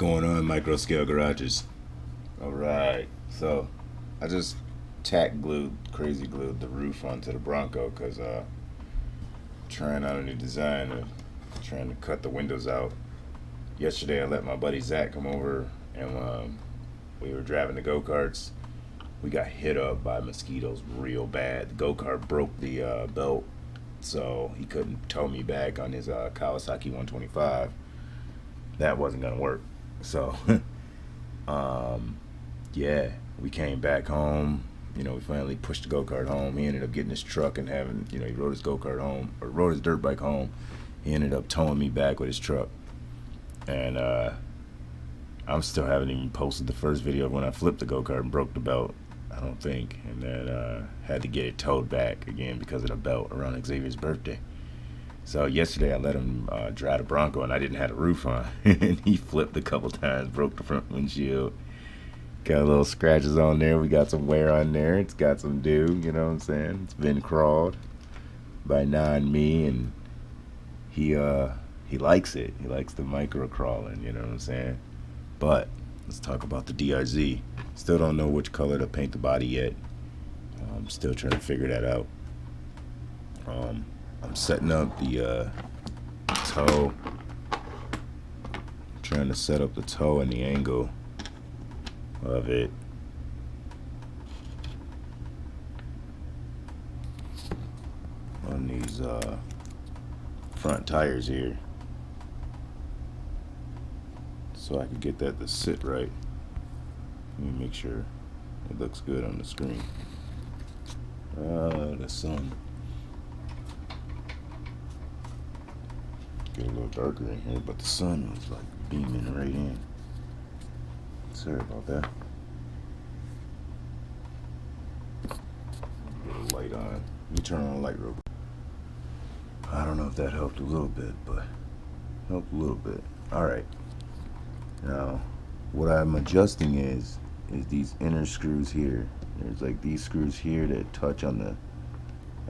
Going on, microscale garages? Alright, so I just crazy glued the roof onto the Bronco because trying out a new design of trying to cut the windows out. Yesterday I let my buddy Zach come over and we were driving the go-karts. We got hit up by mosquitoes real bad. The go-kart broke the belt, so he couldn't tow me back on his Kawasaki 125. That wasn't gonna work. So yeah, we came back home. We finally pushed the go-kart home. He ended up getting his truck and having, he rode his go-kart home, or rode his dirt bike home. He ended up towing me back with his truck. And I'm still haven't even posted the first video of when I flipped the go-kart and broke the belt, I don't think. And then had to get it towed back again because of the belt around Xavier's birthday. So yesterday I let him drive the Bronco and I didn't have the roof on. And he flipped a couple times, broke the front windshield. Got little scratches on there. We got some wear on there. It's got some dew, you know what I'm saying? It's been crawled by non-me, and he likes it. He likes the micro crawling, you know what I'm saying? But let's talk about the DRZ. Still don't know which color to paint the body yet. I'm still trying to figure that out. I'm setting up the toe. I'm trying to set up the toe and the angle of it. On these front tires here, so I can get that to sit right. Let me make sure it looks good on the screen. The sun. Get a little darker in here, but the sun was like beaming right in. Sorry about that. Get a light on. Let me turn on the light real quick. I don't know if that helped a little bit, but helped a little bit. Alright. Now, what I'm adjusting is these inner screws here. There's like these screws here that touch on the,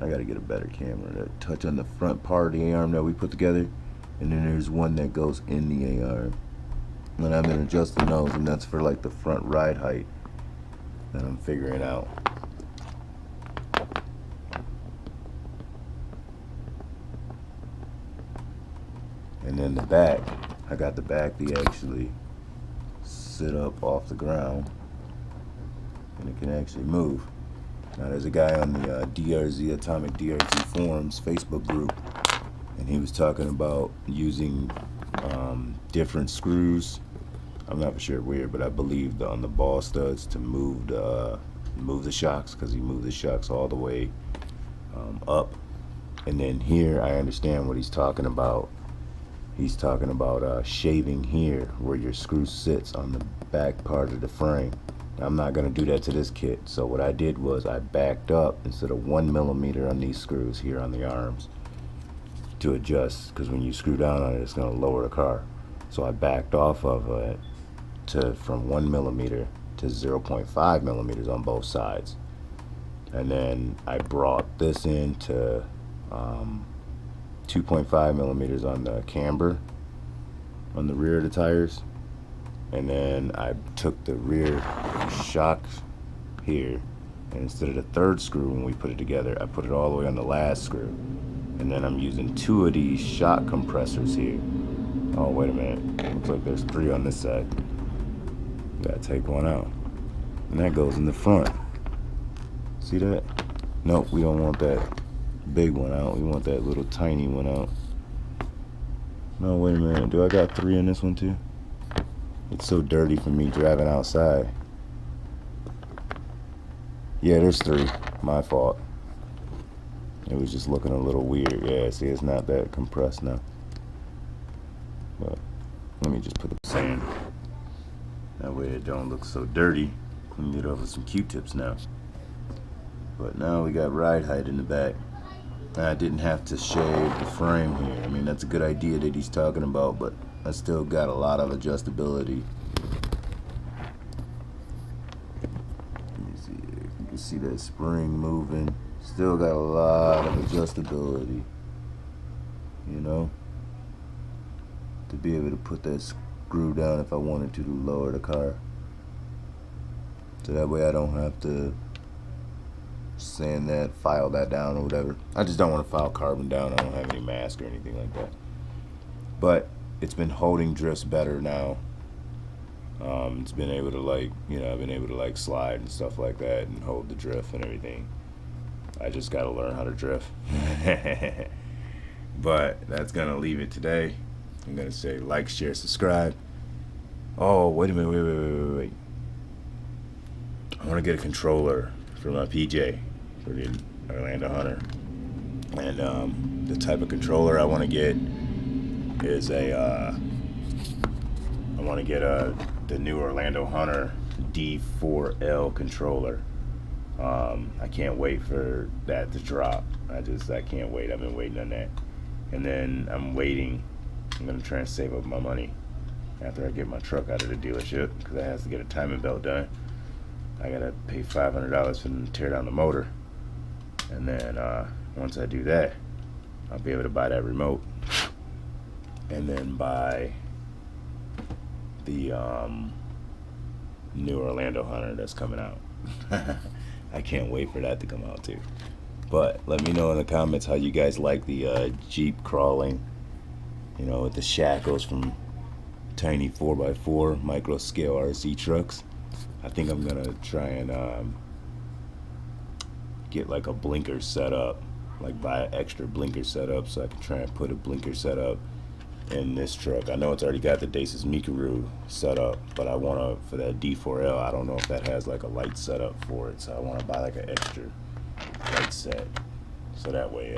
I gotta get a better camera, that touch on the front part of the arm that we put together. And then there's one that goes in the arm. And I've been adjusting those, and that's for like the front ride height that I'm figuring out. And then the back, I got the back to actually sit up off the ground, and it can actually move. Now there's a guy on the DRZ Atomic DRZ Forums Facebook group, and he was talking about using different screws. I'm not for sure where, but I believe on the ball studs to move the shocks, because he moved the shocks all the way up. And then here, I understand what he's talking about. He's talking about shaving here where your screw sits on the back part of the frame. I'm not going to do that to this kit. So what I did was I backed up instead of 1mm on these screws here on the arms to adjust, because when you screw down on it, it's going to lower the car. So I backed off of it from 1mm to 0.5mm on both sides. And then I brought this into 2.5mm on the camber on the rear of the tires, and then I took the rear shock here, and instead of the third screw when we put it together, I put it all the way on the last screw. And then I'm using 2 of these shock compressors here. Oh, wait a minute, looks like there's 3 on this side. Gotta take one out, and that goes in the front. See that? Nope, we don't want that big one out. We want that little tiny one out. No, wait a minute. Do I got 3 in this one too? It's so dirty for me driving outside. Yeah, there's 3. My fault. It was just looking a little weird. Yeah, see, it's not that compressed now. But let me just put the sand. That way it don't look so dirty. Clean it over with some Q-tips now. But now we got ride height in the back. I didn't have to shave the frame here. I mean, that's a good idea that he's talking about, but I still got a lot of adjustability. Let me see. You can see that spring moving. Still got a lot of adjustability, you know, to be able to put that screw down if I wanted to lower the car. So that way I don't have to sand that, file that down or whatever. I just don't want to file carbon down. I don't have any mask or anything like that. But it's been holding drifts better now. It's been able to, like, you know, I've been able to like slide and stuff like that and hold the drift and everything. I just got to learn how to drift. But that's gonna leave it today. I'm gonna say like, share, subscribe. Oh, wait a minute, wait. I want to get a controller for my PJ, for the Orlando Hunter. And the type of controller I want to get is I want to get the new Orlando Hunter D4L controller. I can't wait for that to drop. I can't wait. I've been waiting on that. And then I'm gonna try and save up my money after I get my truck out of the dealership, because I have to get a timing belt done. I gotta pay $500 for them to tear down the motor, and then once I do that, I'll be able to buy that remote, and then buy the new Orlando Hunter that's coming out. I can't wait for that to come out too. But let me know in the comments how you guys like the Jeep crawling, you know, with the shackles from tiny 4x4 micro scale RC trucks. I think I'm gonna try and get like a blinker set up, like buy an extra blinker setup, so I can try and put a blinker setup in this truck. I know it's already got the Dace's Mikaru set up, but I want to, for that D4L, I don't know if that has like a light setup for it, so I want to buy like an extra light set, so that way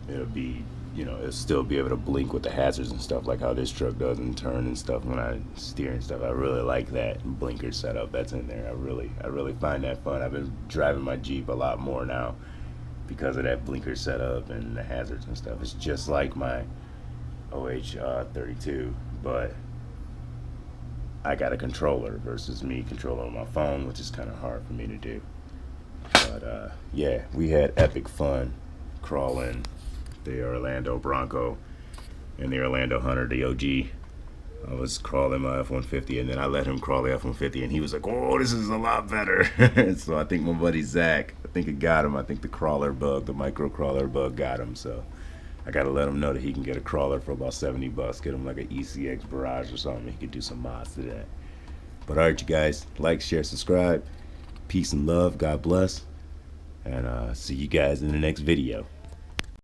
it'll be, you know, it'll still be able to blink with the hazards and stuff like how this truck does and turn and stuff when I steer and stuff. I really like that blinker setup that's in there. I really find that fun. I've been driving my Jeep a lot more now because of that blinker setup and the hazards and stuff. It's just like my OH32, but I got a controller versus me controlling my phone, which is kind of hard for me to do. But yeah, we had epic fun crawling the Orlando Bronco and the Orlando Hunter, the OG. I was crawling my F-150, and then I let him crawl the F-150, and he was like, oh, this is a lot better. So I think my buddy Zach, I think it got him. I think the crawler bug, the micro crawler bug got him. So I got to let him know that he can get a crawler for about 70 bucks. Get him like an ECX Barrage or something. He could do some mods to that. But all right, you guys, like, share, subscribe. Peace and love. God bless. And see you guys in the next video.